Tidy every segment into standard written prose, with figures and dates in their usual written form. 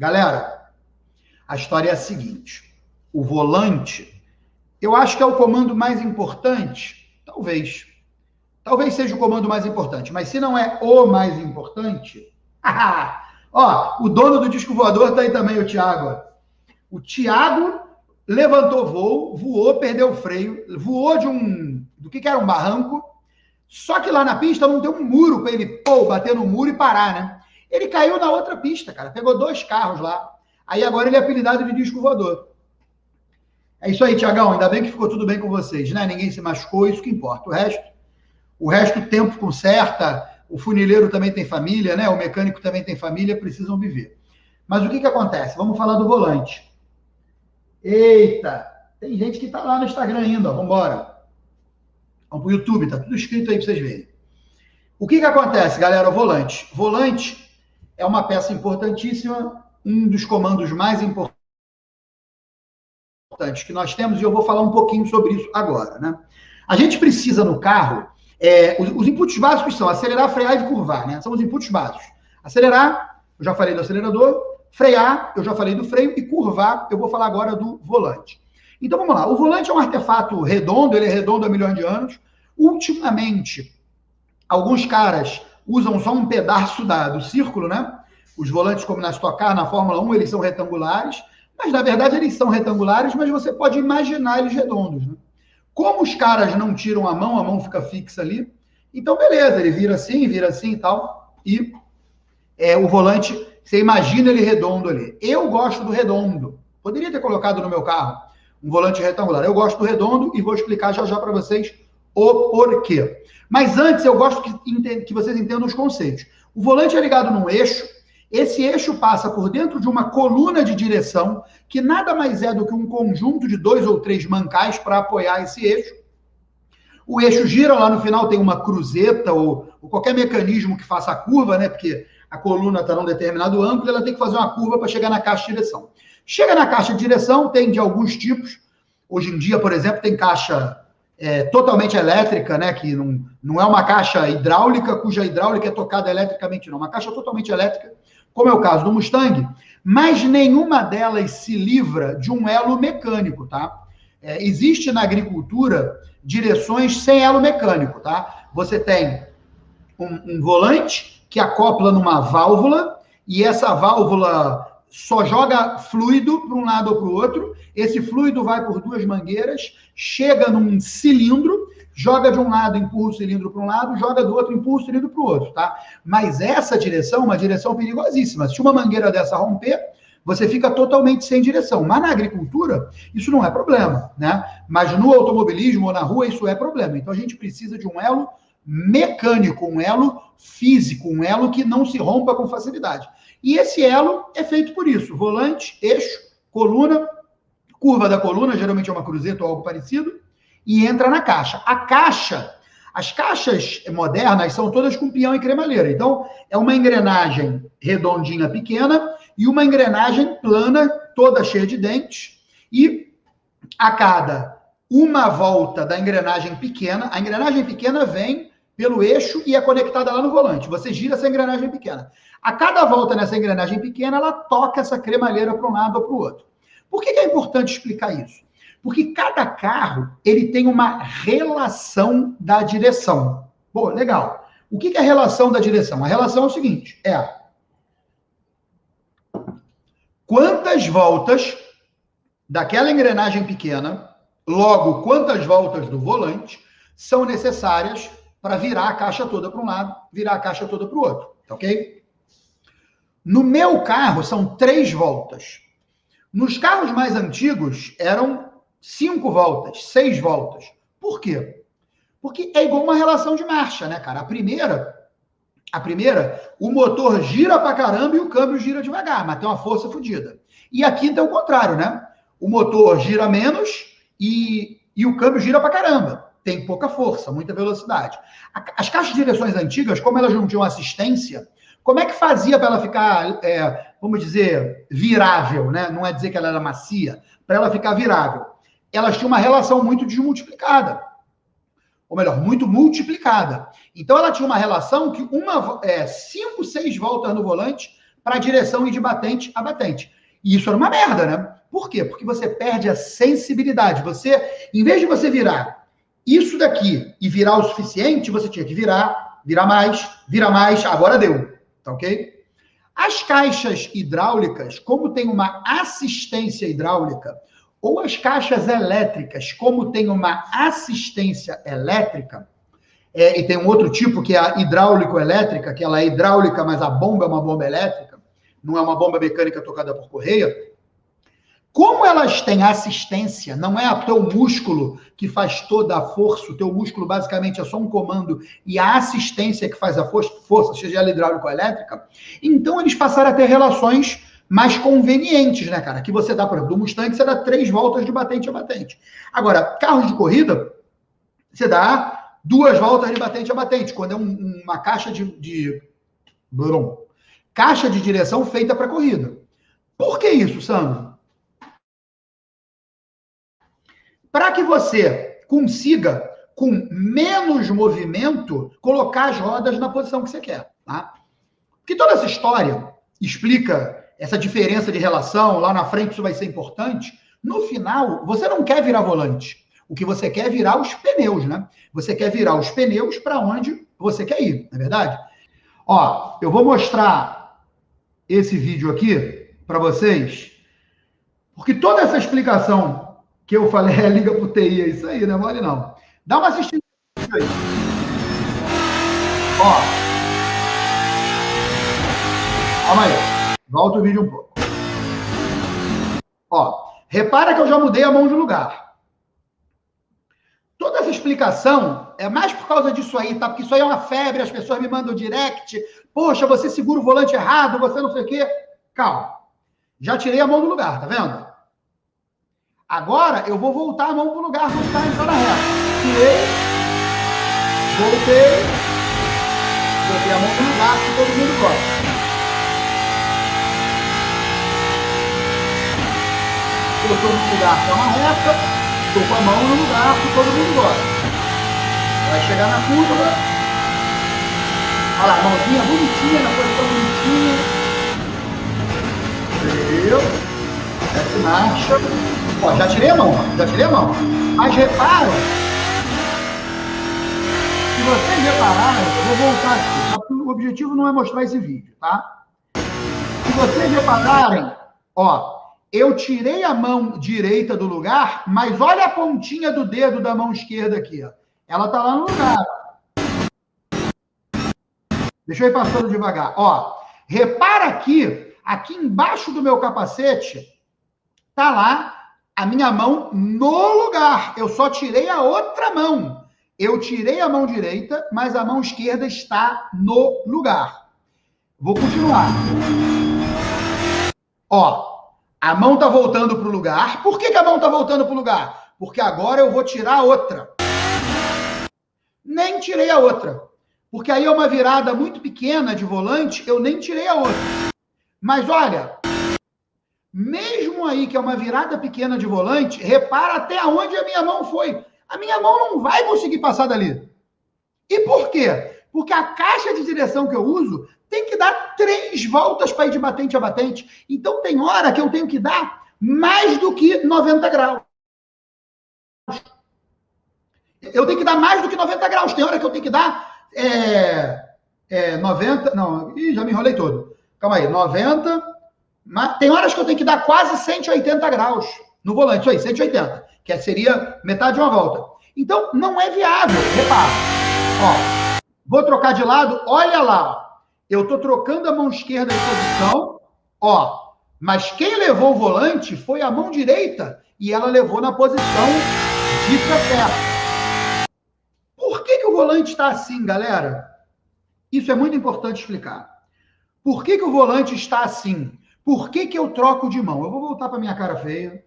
Galera, a história é a seguinte. O volante, eu acho que é o comando mais importante, talvez. Talvez seja o comando mais importante, mas se não é o mais importante... Ó, o dono do disco voador está aí também, o Thiago. O Thiago levantou voo, voou, perdeu o freio, voou do que era um barranco, só que lá na pista não tem um muro para ele, bater no muro e parar, né? Ele caiu na outra pista, cara, pegou 2 carros lá, aí agora ele é apelidado de disco voador. É isso aí, Thiagão, ainda bem que ficou tudo bem com vocês, né? Ninguém se machucou, isso que importa. O resto o tempo conserta, o funileiro também tem família, né? O mecânico também tem família, precisam viver. Mas o que acontece? Vamos falar do volante. Eita, tem gente que tá lá no Instagram ainda, ó, vambora. Vamos pro YouTube, tá tudo escrito aí para vocês verem. O que acontece, galera? O volante. Volante é uma peça importantíssima, um dos comandos mais importantes que nós temos, e eu vou falar um pouquinho sobre isso agora, né? A gente precisa no carro, os inputs básicos são acelerar, frear e curvar, né? São os inputs básicos. Acelerar, eu já falei do acelerador, frear, eu já falei do freio, e curvar, eu vou falar agora do volante. Então vamos lá, o volante é um artefato redondo, ele é redondo há milhões de anos. Ultimamente, alguns caras usam só um pedaço do círculo, né? Os volantes, como na Stock Car, na Fórmula 1, eles são retangulares, mas na verdade eles são retangulares, mas você pode imaginar eles redondos, né? Como os caras não tiram a mão fica fixa ali, então beleza, ele vira assim e tal, e o volante, você imagina ele redondo ali. Eu gosto do redondo, poderia ter colocado no meu carro um volante retangular, eu gosto do redondo e vou explicar já para vocês o porquê. Mas antes eu gosto que vocês entendam os conceitos. O volante é ligado num eixo, esse eixo passa por dentro de uma coluna de direção, que nada mais é do que um conjunto de 2 ou 3 mancais para apoiar esse eixo. O eixo gira, lá no final tem uma cruzeta ou qualquer mecanismo que faça a curva, né? Porque a coluna está num determinado ângulo, ela tem que fazer uma curva para chegar na caixa de direção. Chega na caixa de direção, tem de alguns tipos. Hoje em dia, por exemplo, tem caixa totalmente elétrica, né? Que não é uma caixa hidráulica, cuja hidráulica é tocada eletricamente, não. Uma caixa totalmente elétrica, como é o caso do Mustang, mas nenhuma delas se livra de um elo mecânico, tá? Existe na agricultura direções sem elo mecânico, tá? Você tem um volante que acopla numa válvula, e essa válvula só joga fluido para um lado ou para o outro, esse fluido vai por 2 mangueiras, chega num cilindro, joga de um lado, empurra o cilindro para um lado, joga do outro, empurra o cilindro para o outro, tá? Mas essa direção é uma direção perigosíssima. Se uma mangueira dessa romper, você fica totalmente sem direção. Mas na agricultura, isso não é problema, né? Mas no automobilismo ou na rua, isso é problema. Então a gente precisa de um elo mecânico, um elo físico, um elo que não se rompa com facilidade. E esse elo é feito por isso: volante, eixo, coluna, curva da coluna, geralmente é uma cruzeta ou algo parecido, e entra na caixa. As caixas modernas são todas com peão e cremalheira. Então, é uma engrenagem redondinha pequena e uma engrenagem plana, toda cheia de dentes, e a cada uma volta da engrenagem pequena, a engrenagem pequena vem pelo eixo e é conectada lá no volante. Você gira essa engrenagem pequena. A cada volta nessa engrenagem pequena, ela toca essa cremalheira para um lado ou para o outro. Por que é importante explicar isso? Porque cada carro, ele tem uma relação da direção. Bom, legal. O que é a relação da direção? A relação é o seguinte, quantas voltas daquela engrenagem pequena, logo quantas voltas do volante, são necessárias para virar a caixa toda para um lado, virar a caixa toda para o outro, ok? No meu carro, são 3 voltas. Nos carros mais antigos, eram 5 voltas, 6 voltas. Por quê? Porque é igual uma relação de marcha, né, cara? A primeira, o motor gira pra caramba e o câmbio gira devagar, mas tem uma força fodida. E a quinta é o contrário, né? O motor gira menos e o câmbio gira pra caramba. Tem pouca força, muita velocidade. As caixas de direções antigas, como elas não tinham assistência, como é que fazia para ela ficar, vamos dizer, virável, né? Não é dizer que ela era macia, para ela ficar virável. Elas tinham uma relação muito desmultiplicada. Ou melhor, muito multiplicada. Então, ela tinha uma relação que 5, 6 voltas no volante para direção e de batente a batente. E isso era uma merda, né? Por quê? Porque você perde a sensibilidade. Você, em vez de você virar isso daqui e virar o suficiente, você tinha que virar mais, agora deu, tá ok? As caixas hidráulicas, como tem uma assistência hidráulica, ou as caixas elétricas, como tem uma assistência elétrica, e tem um outro tipo que é a hidráulico-elétrica, que ela é hidráulica, mas a bomba é uma bomba elétrica, não é uma bomba mecânica tocada por correia. Como elas têm assistência, não é o teu músculo que faz toda a força, o teu músculo basicamente é só um comando, e a assistência que faz a força, seja ela hidráulica ou elétrica, então eles passaram a ter relações mais convenientes, né, cara? Que você dá, por exemplo, do Mustang, você dá 3 voltas de batente a batente. Agora, carros de corrida, você dá 2 voltas de batente a batente, quando é uma caixa caixa de direção feita para corrida. Por que isso, Sandro? Para que você consiga, com menos movimento, colocar as rodas na posição que você quer, tá? Porque toda essa história explica essa diferença de relação, lá na frente isso vai ser importante. No final, você não quer virar volante. O que você quer é virar os pneus, né? Você quer virar os pneus para onde você quer ir, não é verdade? Ó, eu vou mostrar esse vídeo aqui para vocês, porque toda essa explicação que eu falei, liga pro TI, é isso aí, não é mole não. Dá uma assistida aí. Ó. Calma aí. Volta o vídeo um pouco. Ó. Repara que eu já mudei a mão de lugar. Toda essa explicação é mais por causa disso aí, tá? Porque isso aí é uma febre, as pessoas me mandam direct. Poxa, você segura o volante errado, você não sei o quê. Calma. Já tirei a mão do lugar, tá vendo? Agora, eu vou voltar a mão para o lugar, voltar a entrar na reta. Tirei, voltei, botei a mão no lugar, que todo mundo gosta. Eu estou no lugar que é uma reta, estou com a mão no lugar que todo mundo gosta. Vai chegar na curva. Olha lá, a mãozinha bonitinha, na posição bonitinha. Deu. Desce marcha. Ó, já tirei a mão. Mas reparam, se vocês repararem, eu vou voltar aqui. O objetivo não é mostrar esse vídeo, tá? Se vocês repararem, ó, eu tirei a mão direita do lugar, mas olha a pontinha do dedo da mão esquerda aqui, ó. Ela tá lá no lugar. Deixa eu ir passando devagar. Ó, repara aqui embaixo do meu capacete, tá lá a minha mão no lugar. Eu só tirei a outra mão. Eu tirei a mão direita, mas a mão esquerda está no lugar. Vou continuar. Ó, a mão tá voltando para o lugar. Por que a mão tá voltando para o lugar? Porque agora eu vou tirar a outra. Nem tirei a outra. Porque aí é uma virada muito pequena de volante, eu nem tirei a outra. Mas olha, mesmo aí que é uma virada pequena de volante, repara até onde a minha mão foi. A minha mão não vai conseguir passar dali. E por quê? Porque a caixa de direção que eu uso tem que dar 3 voltas para ir de batente a batente. Então tem hora que eu tenho que dar mais do que 90 graus. Eu tenho que dar mais do que 90 graus. Tem hora que eu tenho que dar 90... Não, já me enrolei todo. Calma aí, 90... Mas tem horas que eu tenho que dar quase 180 graus no volante. Isso aí, 180. Que seria metade de uma volta. Então, não é viável. Repara. Ó, vou trocar de lado. Olha lá. Eu estou trocando a mão esquerda de posição. Ó, mas quem levou o volante foi a mão direita. E ela levou na posição dita certa. Por que o volante está assim, galera? Isso é muito importante explicar. Por que o volante está assim? Por que eu troco de mão? Eu vou voltar para minha cara feia.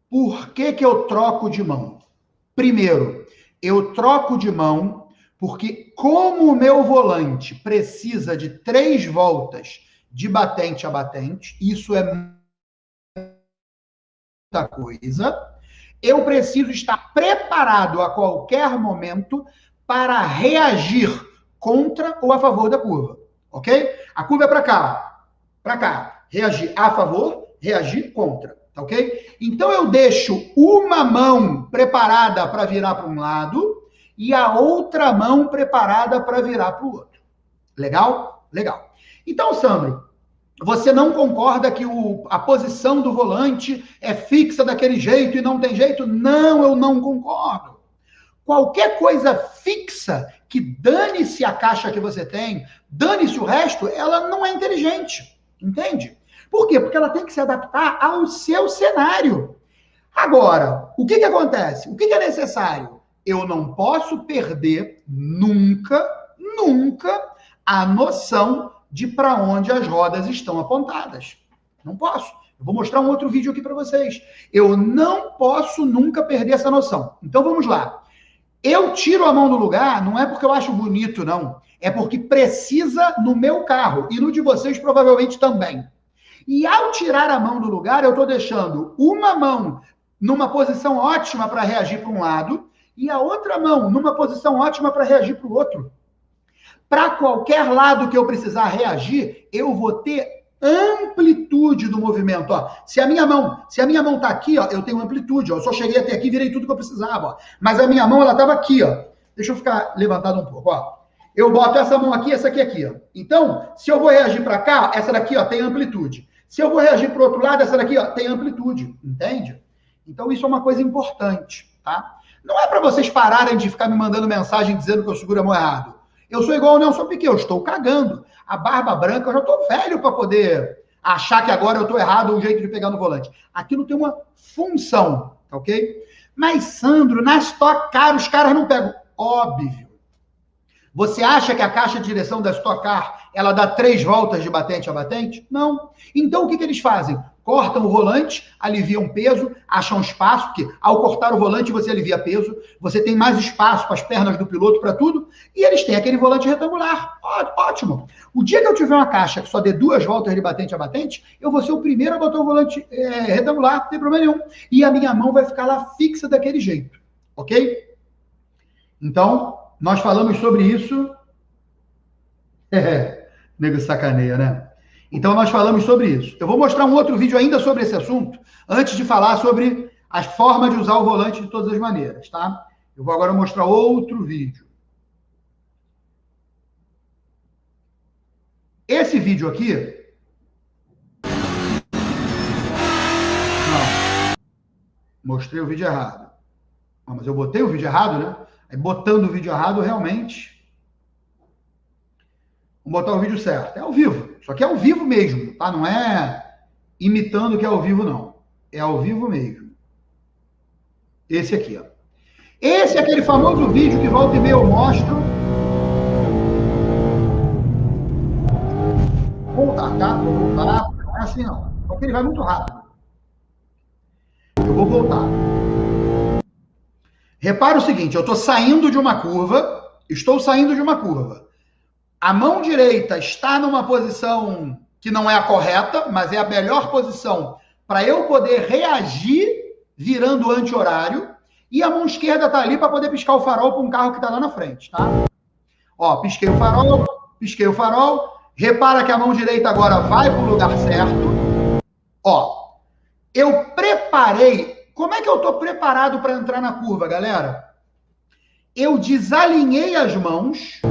Por que eu troco de mão? Primeiro, eu troco de mão porque como o meu volante precisa de 3 voltas de batente a batente, isso é coisa, eu preciso estar preparado a qualquer momento para reagir contra ou a favor da curva, ok? A curva é para cá, reagir a favor, reagir contra, tá ok? Então eu deixo uma mão preparada para virar para um lado e a outra mão preparada para virar para o outro. Legal? Legal. Então, Sandro, você não concorda que a posição do volante é fixa daquele jeito e não tem jeito? Não, eu não concordo. Qualquer coisa fixa que dane-se a caixa que você tem, dane-se o resto, ela não é inteligente, entende? Por quê? Porque ela tem que se adaptar ao seu cenário. Agora, o que acontece? O que é necessário? Eu não posso perder nunca a noção de para onde as rodas estão apontadas. Não posso. Eu vou mostrar um outro vídeo aqui para vocês. Eu não posso nunca perder essa noção. Então vamos lá. Eu tiro a mão do lugar, não é porque eu acho bonito, não. É porque precisa no meu carro e no de vocês provavelmente também. E ao tirar a mão do lugar, eu estou deixando uma mão numa posição ótima para reagir para um lado e a outra mão numa posição ótima para reagir para o outro. Para qualquer lado que eu precisar reagir, eu vou ter amplitude do movimento. Ó. Se a minha mão está aqui, ó, eu tenho amplitude. Ó. Eu só cheguei até aqui, virei tudo que eu precisava. Ó. Mas a minha mão ela estava aqui. Ó. Deixa eu ficar levantado um pouco. Ó. Eu boto essa mão aqui, essa aqui. Ó. Então, se eu vou reagir para cá, essa daqui ó, tem amplitude. Se eu vou reagir para o outro lado, essa daqui ó, tem amplitude. Entende? Então, isso é uma coisa importante. Tá? Não é para vocês pararem de ficar me mandando mensagem dizendo que eu seguro a mão errado. Eu sou igual ao Nelson Piquet, eu estou cagando. A barba branca, eu já estou velho para poder achar que agora eu estou errado o jeito de pegar no volante. Aquilo tem uma função, ok? Mas, Sandro, na Stock Car, os caras não pegam. Óbvio. Você acha que a caixa de direção da Stock Car, ela dá 3 voltas de batente a batente? Não. Então, o que eles fazem? Cortam o volante, aliviam peso, acham espaço, porque ao cortar o volante você alivia peso, você tem mais espaço para as pernas do piloto, para tudo, e eles têm aquele volante retangular. Ótimo. O dia que eu tiver uma caixa que só dê 2 voltas de batente a batente, eu vou ser o primeiro a botar o volante retangular, não tem problema nenhum. E a minha mão vai ficar lá fixa daquele jeito, ok? Então, nós falamos sobre isso. Nego sacaneia, né? Então, nós falamos sobre isso. Eu vou mostrar um outro vídeo ainda sobre esse assunto, antes de falar sobre as formas de usar o volante de todas as maneiras, tá? Eu vou agora mostrar outro vídeo. Esse vídeo aqui... Não. Mostrei o vídeo errado. Ah, mas eu botei o vídeo errado, né? Aí, botando o vídeo errado, realmente... Vamos botar o vídeo certo. É ao vivo. Só que é ao vivo mesmo, tá? Não é imitando que é ao vivo, não. É ao vivo mesmo. Esse aqui, ó. Esse é aquele famoso vídeo que volta e meia eu mostro. Vou voltar, tá? Vou voltar. Não é assim, não. Porque ele vai muito rápido. Eu vou voltar. Repara o seguinte, eu estou saindo de uma curva. Estou saindo de uma curva. A mão direita está numa posição que não é a correta, mas é a melhor posição para eu poder reagir virando anti-horário, e a mão esquerda está ali para poder piscar o farol para um carro que está lá na frente, tá? Ó, pisquei o farol, repara que a mão direita agora vai para o lugar certo. Ó, eu preparei, como é que eu estou preparado para entrar na curva, galera? Eu desalinhei as mãos,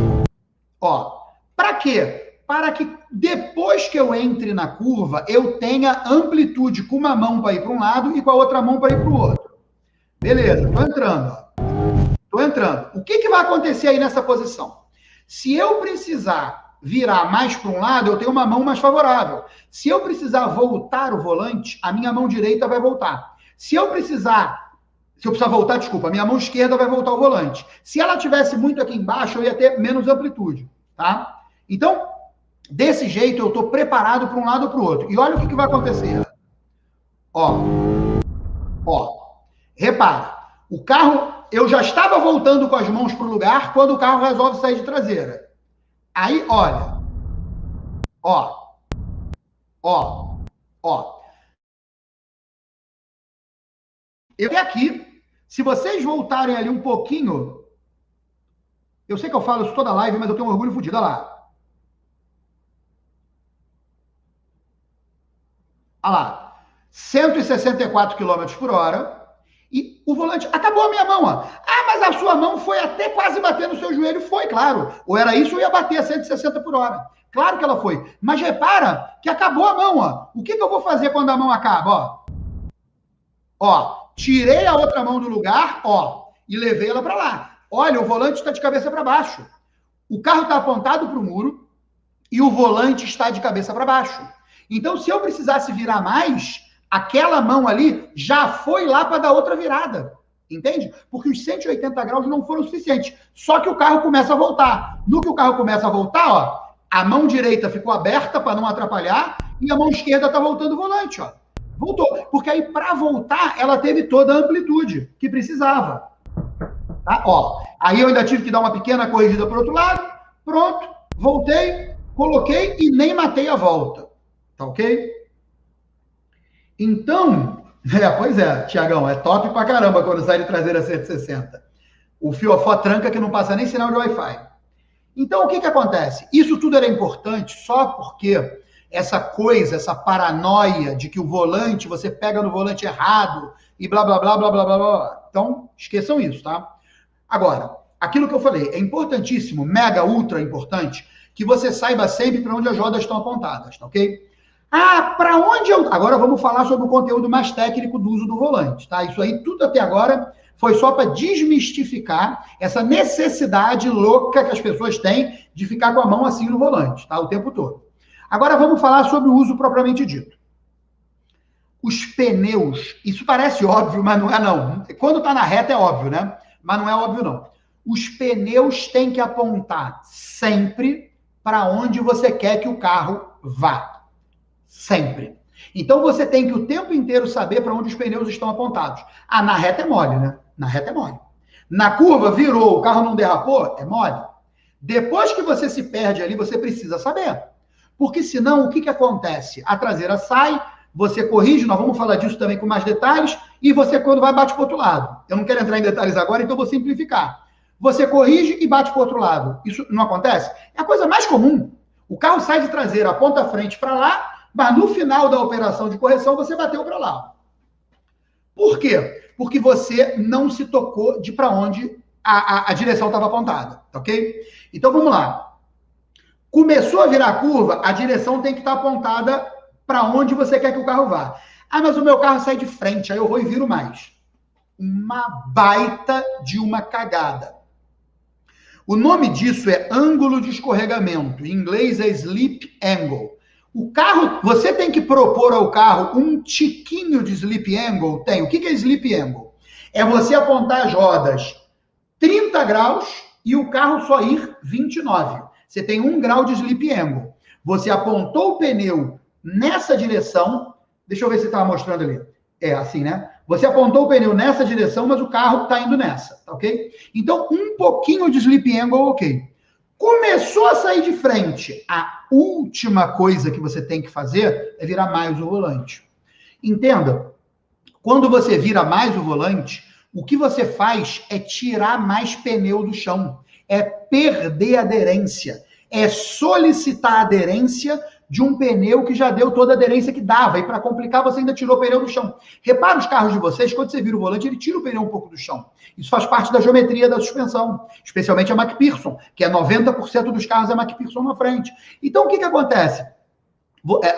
ó, para quê? Para que depois que eu entre na curva, eu tenha amplitude com uma mão para ir para um lado e com a outra mão para ir para o outro. Beleza, tô entrando, ó. Tô entrando. O que vai acontecer aí nessa posição? Se eu precisar virar mais para um lado, eu tenho uma mão mais favorável. Se eu precisar voltar o volante, a minha mão direita vai voltar. Se eu precisar voltar, desculpa, a minha mão esquerda vai voltar o volante. Se ela tivesse muito aqui embaixo, eu ia ter menos amplitude, tá? Então, desse jeito, eu estou preparado para um lado ou para o outro. E olha o que vai acontecer. Ó, repara, o carro, eu já estava voltando com as mãos para o lugar quando o carro resolve sair de traseira. Aí, olha, ó. Eu aqui, se vocês voltarem ali um pouquinho, Eu sei que eu falo isso toda live, mas eu tenho um orgulho fodido. Olha lá. Olha lá. 164 km por hora. E o volante, acabou a minha mão, ó. Ah, mas a sua mão foi até quase bater no seu joelho. Foi, claro. Ou era isso ou ia bater a 160 por hora. Claro que ela foi. Mas repara que acabou a mão, ó. O que eu vou fazer quando a mão acaba, ó? Ó, tirei a outra mão do lugar, ó, e levei ela para lá. Olha, o volante está de cabeça para baixo. O carro está apontado para o muro e o volante está de cabeça para baixo. Então, se eu precisasse virar mais, aquela mão ali já foi lá para dar outra virada. Entende? Porque os 180 graus não foram suficientes. Só que o carro começa a voltar. No que o carro começa a voltar, ó, a mão direita ficou aberta para não atrapalhar e a mão esquerda está voltando o volante, ó. Voltou. Porque aí, para voltar, ela teve toda a amplitude que precisava. Tá? Ó, aí eu ainda tive que dar uma pequena corrigida para o outro lado. Pronto. Voltei, coloquei e nem matei a volta. Tá ok? Então, pois é, Tiagão, é top pra caramba quando sai de traseira 160. O fiofó tranca que não passa nem sinal de Wi-Fi. Então, o que acontece? Isso tudo era importante só porque essa coisa, essa paranoia de que o volante, você pega no volante errado e blá, blá, blá, blá, blá, blá, blá. Então, esqueçam isso, tá? Agora, aquilo que eu falei, é importantíssimo, mega, ultra importante, que você saiba sempre para onde as rodas estão apontadas, tá ok? Ah, para onde eu... Agora vamos falar sobre o conteúdo mais técnico do uso do volante, tá? Isso aí tudo até agora foi só para desmistificar essa necessidade louca que as pessoas têm de ficar com a mão assim no volante, tá? O tempo todo. Agora vamos falar sobre o uso propriamente dito. Os pneus, isso parece óbvio, mas não é não. Quando está na reta é óbvio, né? Mas não é óbvio não. Os pneus têm que apontar sempre para onde você quer que o carro vá. Sempre. Então você tem que o tempo inteiro saber para onde os pneus estão apontados. Ah, na reta é mole, né? Na reta é mole. Na curva virou, o carro não derrapou, é mole. Depois que você se perde ali, você precisa saber. Porque senão, o que acontece? A traseira sai, você corrige, nós vamos falar disso também com mais detalhes, e você, quando vai, bate para o outro lado. Eu não quero entrar em detalhes agora, então vou simplificar. Você corrige e bate para o outro lado. Isso não acontece? É a coisa mais comum. O carro sai de traseira, aponta a frente para lá, mas no final da operação de correção, você bateu para lá. Por quê? Porque você não se tocou de para onde a direção estava apontada, ok? Então, vamos lá. Começou a virar a curva, a direção tem que estar apontada para onde você quer que o carro vá. Ah, mas o meu carro sai de frente, aí eu vou e viro mais. Uma baita de uma cagada. O nome disso é ângulo de escorregamento. Em inglês é slip angle. O carro, você tem que propor ao carro um tiquinho de slip angle. Tem. O que é slip angle? É você apontar as rodas 30 graus e o carro só ir 29. Você tem 1 grau de slip angle. Você apontou o pneu nessa direção. Deixa eu ver se estava mostrando ali. É assim, né? Você apontou o pneu nessa direção, mas o carro está indo nessa, tá ok? Então, um pouquinho de slip angle, ok. Começou a sair de frente. A última coisa que você tem que fazer é virar mais o volante. Entenda, quando você vira mais o volante, o que você faz é tirar mais pneu do chão. É perder aderência. É solicitar aderência de um pneu que já deu toda a aderência que dava. E para complicar, você ainda tirou o pneu do chão. Repara os carros de vocês, quando você vira o volante, ele tira o pneu um pouco do chão. Isso faz parte da geometria da suspensão. Especialmente a McPherson, que é 90% dos carros é McPherson na frente. Então, o que acontece?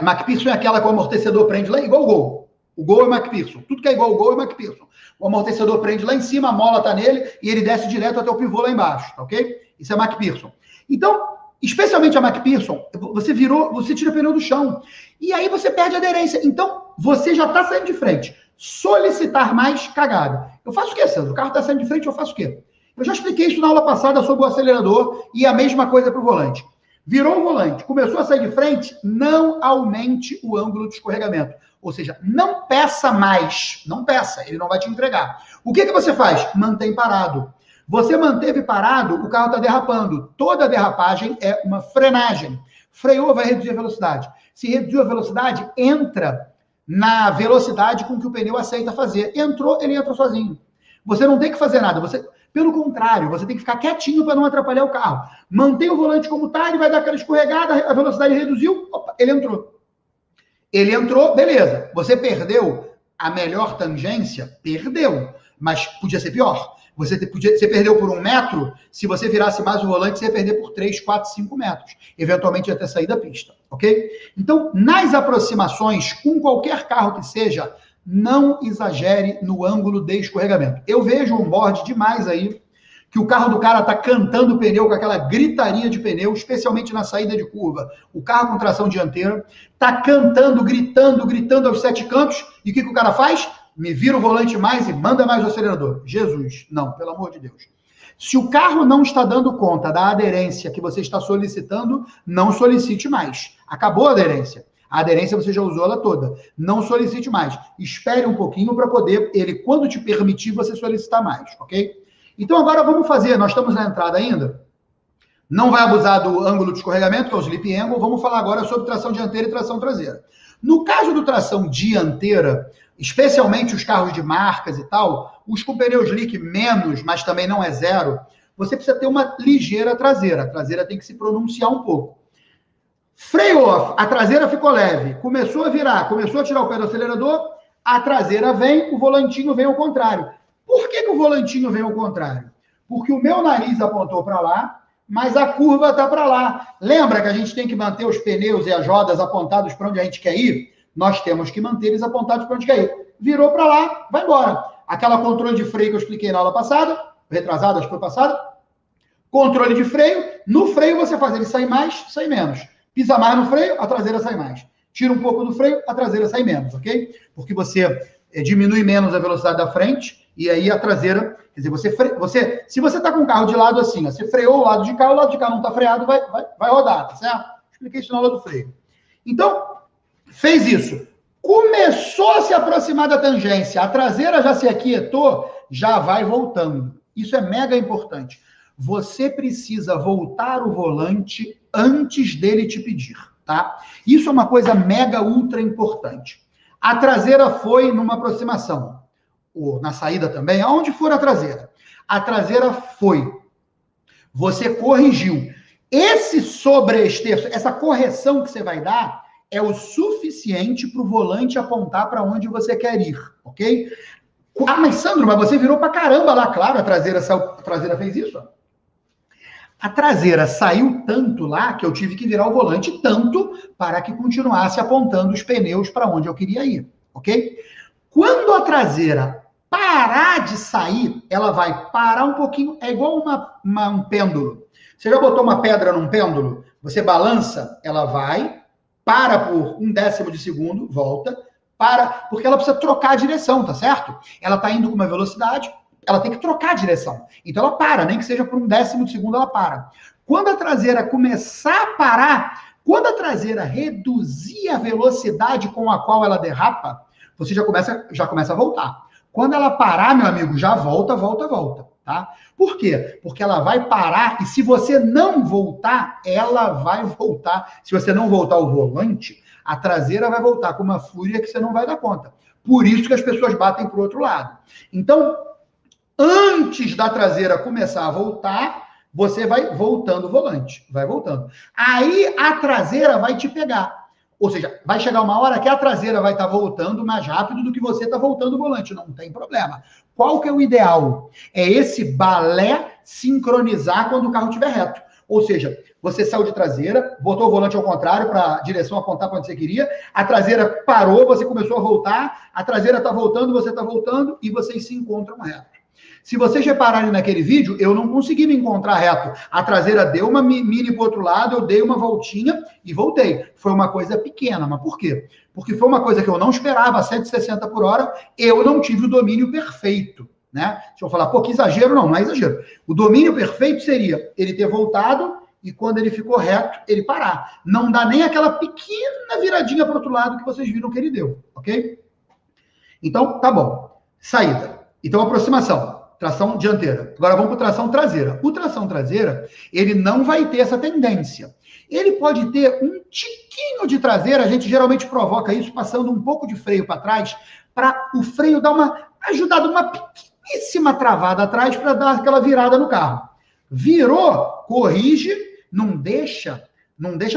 McPherson é aquela que o amortecedor prende lá, igual o Gol. O Gol é McPherson. Tudo que é igual ao Gol é McPherson. O amortecedor prende lá em cima, a mola está nele, e ele desce direto até o pivô lá embaixo, tá ok? Isso é McPherson. Então, especialmente a McPherson, você tira o pneu do chão. E aí você perde aderência. Então, você já está saindo de frente. Solicitar mais cagada. Eu faço o quê, Sandro? O carro está saindo de frente, eu faço o quê? Eu já expliquei isso na aula passada sobre o acelerador e a mesma coisa para o volante. Virou o volante, começou a sair de frente, não aumente o ângulo de escorregamento. Ou seja, não peça mais. Não peça, ele não vai te entregar. O que você faz? Mantém parado. Você manteve parado, o carro está derrapando. Toda derrapagem é uma frenagem. Freou, vai reduzir a velocidade. Se reduziu a velocidade, entra na velocidade com que o pneu aceita fazer. Entrou, ele entra sozinho. Você não tem que fazer nada. Pelo contrário, você tem que ficar quietinho para não atrapalhar o carro. Mantém o volante como está, ele vai dar aquela escorregada, a velocidade reduziu, opa, ele entrou. Ele entrou, beleza. Você perdeu a melhor tangência? Perdeu. Mas podia ser pior. Você perdeu por 1 metro, se você virasse mais o volante, você ia perder por 3, 4, 5 metros. Eventualmente ia ter saído da pista, ok? Então, nas aproximações, com qualquer carro que seja, não exagere no ângulo de escorregamento. Eu vejo um board demais aí, que o carro do cara tá cantando o pneu com aquela gritaria de pneu, especialmente na saída de curva. O carro com tração dianteira tá cantando, gritando aos 7 cantos, e o que o cara faz? Me vira o volante mais e manda mais o acelerador. Jesus, não, pelo amor de Deus. Se o carro não está dando conta da aderência que você está solicitando, não solicite mais. Acabou a aderência. A aderência você já usou ela toda. Não solicite mais. Espere um pouquinho para poder, ele, quando te permitir, você solicitar mais, ok? Então agora vamos fazer, nós estamos na entrada ainda, não vai abusar do ângulo de escorregamento, que é o slip angle, vamos falar agora sobre tração dianteira e tração traseira. No caso do tração dianteira, especialmente os carros de marcas e tal, os com pneu slick menos, mas também não é zero, você precisa ter uma ligeira traseira. A traseira tem que se pronunciar um pouco. Freio off, a traseira ficou leve, começou a virar, começou a tirar o pé do acelerador, a traseira vem, o volantinho vem ao contrário. Por que o volantinho vem ao contrário? Porque o meu nariz apontou para lá, mas a curva está para lá. Lembra que a gente tem que manter os pneus e as rodas apontados para onde a gente quer ir? Nós temos que manter eles apontados para onde quer ir. Virou para lá, vai embora. Aquela controle de freio que eu expliquei na aula passada, retrasada, acho que foi passada. Controle de freio. No freio você faz ele sair mais, sair menos. Pisa mais no freio, a traseira sai mais. Tira um pouco do freio, a traseira sai menos, ok? Porque você diminui menos a velocidade da frente e aí a traseira... Quer dizer, se você está com o carro de lado assim, ó, você freou o lado de cá não está freado, vai rodar, tá certo? Expliquei isso na aula do freio. Então, fez isso. Começou a se aproximar da tangência, a traseira já se aquietou, já vai voltando. Isso é mega importante. Você precisa voltar o volante antes dele te pedir, tá? Isso é uma coisa mega ultra importante. A traseira foi numa aproximação, ou na saída também, aonde for a traseira foi. Você corrigiu. Esse sobreexterço, essa correção que você vai dar, é o suficiente para o volante apontar para onde você quer ir, ok? Ah, mas Sandro, mas você virou para caramba lá, claro, a traseira fez isso. Ó. A traseira saiu tanto lá que eu tive que virar o volante tanto para que continuasse apontando os pneus para onde eu queria ir, ok? Quando a traseira parar de sair, ela vai parar um pouquinho, é igual um pêndulo. Você já botou uma pedra num pêndulo? Você balança, ela vai, para por 1/10 de segundo, volta, para, porque ela precisa trocar a direção, tá certo? Ela está indo com uma velocidade, ela tem que trocar a direção. Então ela para, nem que seja por 1/10 de segundo, ela para. Quando a traseira começar a parar, quando a traseira reduzir a velocidade com a qual ela derrapa, você já começa a voltar. Quando ela parar, meu amigo, já volta, tá? Por quê? Porque ela vai parar e se você não voltar, ela vai voltar. Se você não voltar o volante, a traseira vai voltar com uma fúria que você não vai dar conta. Por isso que as pessoas batem para o outro lado. Então, antes da traseira começar a voltar, você vai voltando o volante. Vai voltando. Aí a traseira vai te pegar. Ou seja, vai chegar uma hora que a traseira vai estar voltando mais rápido do que você está voltando o volante. Não tem problema. Qual que é o ideal? É esse balé sincronizar quando o carro estiver reto. Ou seja, você saiu de traseira, botou o volante ao contrário para a direção apontar para onde você queria, a traseira parou, você começou a voltar, a traseira está voltando, você está voltando e vocês se encontram reto. Se vocês repararem naquele vídeo, eu não consegui me encontrar reto. A traseira deu uma mini para o outro lado, eu dei uma voltinha e voltei. Foi uma coisa pequena, mas por quê? Porque foi uma coisa que eu não esperava, 160 por hora, eu não tive o domínio perfeito, né? Se eu falar, pô, que exagero, não é exagero. O domínio perfeito seria ele ter voltado e quando ele ficou reto, ele parar. Não dá nem aquela pequena viradinha para o outro lado que vocês viram que ele deu, ok? Então, tá bom. Saída. Então, aproximação. Tração dianteira. Agora vamos para tração traseira. O tração traseira, ele não vai ter essa tendência. Ele pode ter um tiquinho de traseira, a gente geralmente provoca isso passando um pouco de freio para trás, para o freio dar uma ajudada, uma pouquíssima travada atrás para dar aquela virada no carro. Virou, corrige, não deixa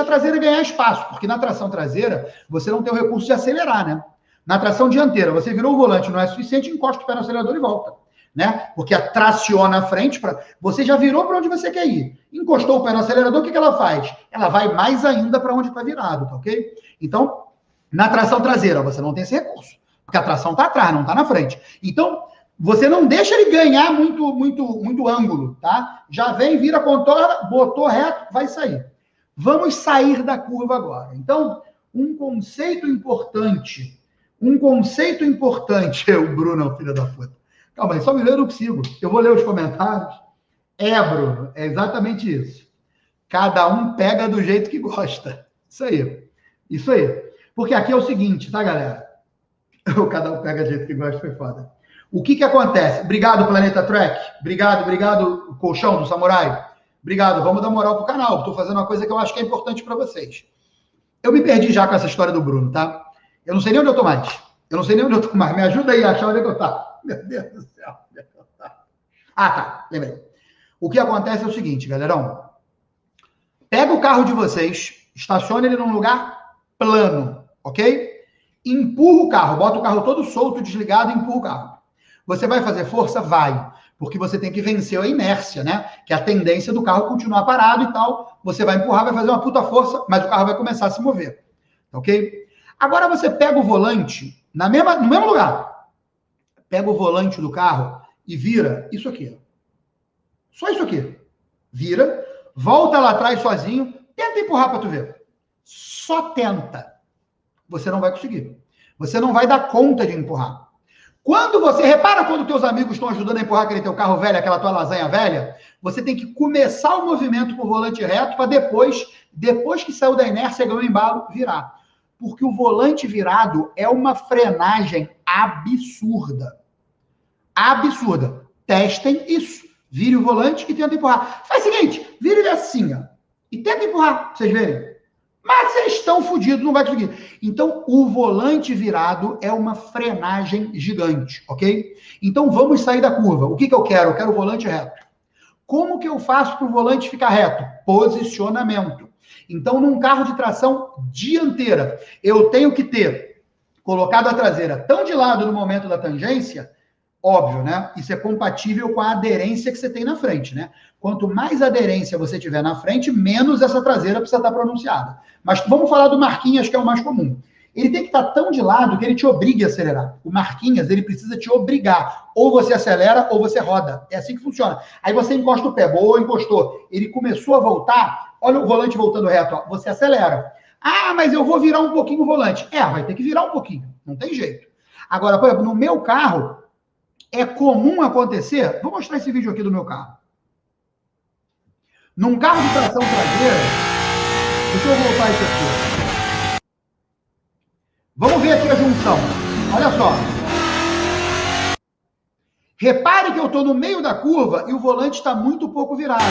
a traseira ganhar espaço, porque na tração traseira você não tem o recurso de acelerar, né? Na tração dianteira, você virou o volante, não é suficiente, encosta o pé no acelerador e volta, né? Porque traciona a frente, você já virou para onde você quer ir. Encostou o pé no acelerador, o que ela faz? Ela vai mais ainda para onde está virado, tá ok? Então, na tração traseira, você não tem esse recurso, porque a tração está atrás, não está na frente. Então, você não deixa ele ganhar muito ângulo, tá? Já vem, vira, contorna, botou reto, vai sair. Vamos sair da curva agora. Então, um conceito importante, o Bruno é o filho da puta. Calma aí, só me lê, eu não consigo. Eu vou ler os comentários. Bruno, é exatamente isso. Cada um pega do jeito que gosta. Isso aí. Porque aqui é o seguinte, tá, galera? Cada um pega do jeito que gosta, foi foda. O que acontece? Obrigado, Planeta Trek. Obrigado, Colchão do Samurai. Obrigado, vamos dar moral pro canal. Estou fazendo uma coisa que eu acho que é importante para vocês. Eu me perdi já com essa história do Bruno, tá? Eu não sei nem onde eu tô mais. Me ajuda aí a achar onde é que eu tá. Meu Deus do céu. Onde é que eu tá? Ah, tá. Lembrei. O que acontece é o seguinte, galerão. Pega o carro de vocês, estaciona ele num lugar plano, ok? Empurra o carro, bota o carro todo solto, desligado e empurra o carro. Você vai fazer força? Vai. Porque você tem que vencer a inércia, né? Que é a tendência do carro continuar parado e tal. Você vai empurrar, vai fazer uma puta força, mas o carro vai começar a se mover. Ok? Agora você pega o volante, no mesmo lugar. Pega o volante do carro e vira isso aqui. Só isso aqui. Vira, volta lá atrás sozinho, tenta empurrar para tu ver. Só tenta. Você não vai conseguir. Você não vai dar conta de empurrar. Quando você repara quando teus amigos estão ajudando a empurrar aquele teu carro velho, aquela tua lasanha velha, você tem que começar o movimento com o volante reto para depois que saiu da inércia, ganhou o embalo, virar. Porque o volante virado é uma frenagem absurda. Absurda. Testem isso. Vire o volante e tenta empurrar. Faz o seguinte, vira ele assim, ó, e tenta empurrar, pra vocês verem. Mas vocês estão fodidos, não vai conseguir. Então, o volante virado é uma frenagem gigante, ok? Então, vamos sair da curva. O que eu quero? Eu quero o volante reto. Como que eu faço para o volante ficar reto? Posicionamento. Então, num carro de tração dianteira, eu tenho que ter colocado a traseira tão de lado no momento da tangência, óbvio, né? Isso é compatível com a aderência que você tem na frente, né? Quanto mais aderência você tiver na frente, menos essa traseira precisa estar pronunciada. Mas vamos falar do Marquinhas, que é o mais comum. Ele tem que estar tão de lado que ele te obrigue a acelerar. O Marquinhas, ele precisa te obrigar. Ou você acelera, ou você roda. É assim que funciona. Aí você encosta o pé. Boa, encostou. Ele começou a voltar. Olha o volante voltando reto. Ó. Você acelera. Ah, mas eu vou virar um pouquinho o volante. Vai ter que virar um pouquinho. Não tem jeito. Agora, por exemplo, no meu carro, é comum acontecer... Vou mostrar esse vídeo aqui do meu carro. Num carro de tração traseira... Deixa eu voltar isso aqui. Vamos ver aqui a junção. Olha só. Repare que eu estou no meio da curva e o volante está muito pouco virado.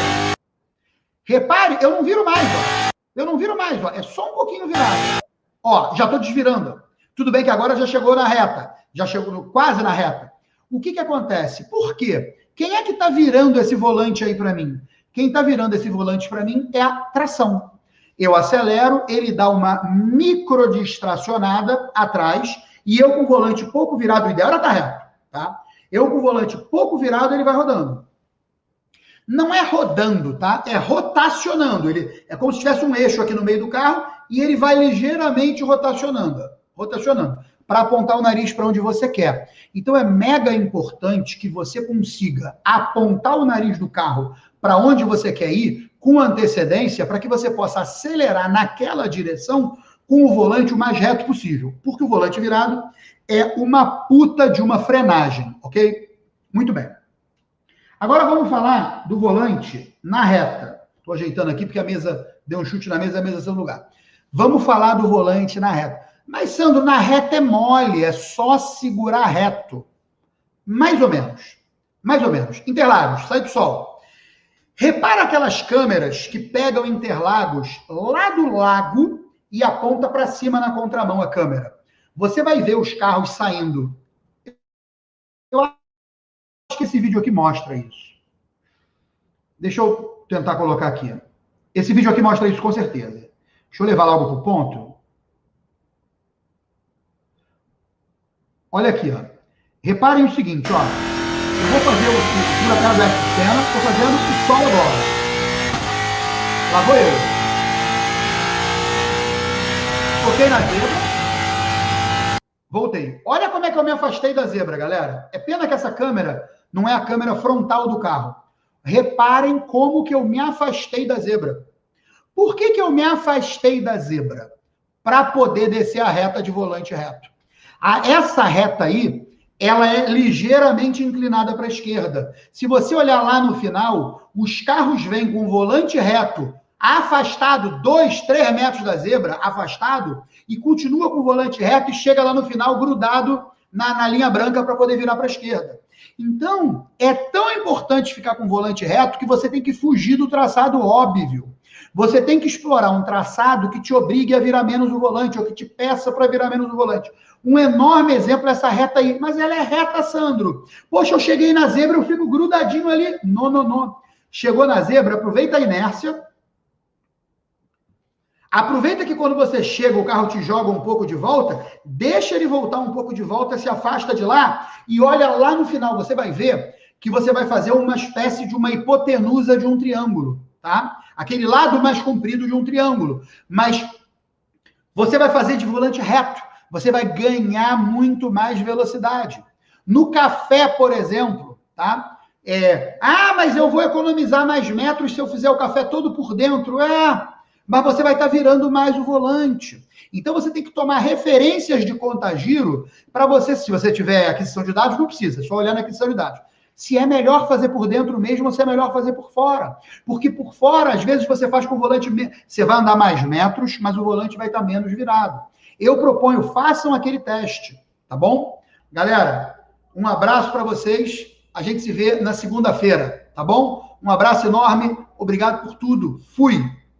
Repare, eu não viro mais, ó. Eu não viro mais, ó. É só um pouquinho virado. Ó, já estou desvirando. Tudo bem que agora já chegou na reta. Já chegou quase na reta. O que acontece? Por quê? Quem é que está virando esse volante aí para mim? Quem está virando esse volante para mim é a tração. Eu acelero, ele dá uma microdistracionada atrás e eu com o volante pouco virado, o ideal era estar reto, tá? Eu com o volante pouco virado, ele vai rodando. Não é rodando, tá? É rotacionando. Ele é como se tivesse um eixo aqui no meio do carro e ele vai ligeiramente rotacionando, para apontar o nariz para onde você quer. Então é mega importante que você consiga apontar o nariz do carro para onde você quer ir com antecedência, para que você possa acelerar naquela direção com o volante o mais reto possível. Porque o volante virado é uma puta de uma frenagem, ok? Muito bem. Agora vamos falar do volante na reta. Estou ajeitando aqui porque a mesa deu um chute na mesa, a mesa saiu no lugar. Vamos falar do volante na reta. Mas, Sandro, na reta é mole, é só segurar reto. Mais ou menos. Mais ou menos. Interlagos, sai do sol. Repara aquelas câmeras que pegam Interlagos lá do lago e aponta para cima na contramão a câmera. Você vai ver os carros saindo. Eu acho que esse vídeo aqui mostra isso. Deixa eu tentar colocar aqui. Esse vídeo aqui mostra isso com certeza. Deixa eu levar logo para o ponto. Olha aqui, ó. Reparem o seguinte, ó. Eu vou fazer o segura a perna do Ayrton Senna, estou fazendo o solo agora. Lá vou eu. Toquei na zebra. Voltei. Olha como é que eu me afastei da zebra, galera. É pena que essa câmera não é a câmera frontal do carro. Reparem como que eu me afastei da zebra. Por que que eu me afastei da zebra? Para poder descer a reta de volante reto. Essa reta aí, ela é ligeiramente inclinada para a esquerda. Se você olhar lá no final, os carros vêm com o volante reto afastado 2, 3 metros da zebra, afastado, e continua com o volante reto e chega lá no final grudado na linha branca para poder virar para a esquerda. Então, é tão importante ficar com o volante reto que você tem que fugir do traçado óbvio. Você tem que explorar um traçado que te obrigue a virar menos o volante, ou que te peça para virar menos o volante. Um enorme exemplo é essa reta aí. Mas ela é reta, Sandro. Poxa, eu cheguei na zebra, eu fico grudadinho ali. Não. Chegou na zebra, aproveita a inércia. Aproveita que quando você chega, o carro te joga um pouco de volta, deixa ele voltar um pouco de volta, se afasta de lá e olha lá no final. Você vai ver que você vai fazer uma espécie de uma hipotenusa de um triângulo, tá? Aquele lado mais comprido de um triângulo. Mas você vai fazer de volante reto. Você vai ganhar muito mais velocidade. No café, por exemplo, tá? Mas eu vou economizar mais metros se eu fizer o café todo por dentro. Mas você vai estar virando mais o volante. Então, você tem que tomar referências de contagiro para você, se você tiver aquisição de dados, não precisa, só olhar na aquisição de dados. Se é melhor fazer por dentro mesmo ou se é melhor fazer por fora. Porque por fora, às vezes, você faz com o volante, você vai andar mais metros, mas o volante vai estar menos virado. Eu proponho, façam aquele teste, tá bom? Galera, um abraço para vocês. A gente se vê na segunda-feira, tá bom? Um abraço enorme. Obrigado por tudo. Fui!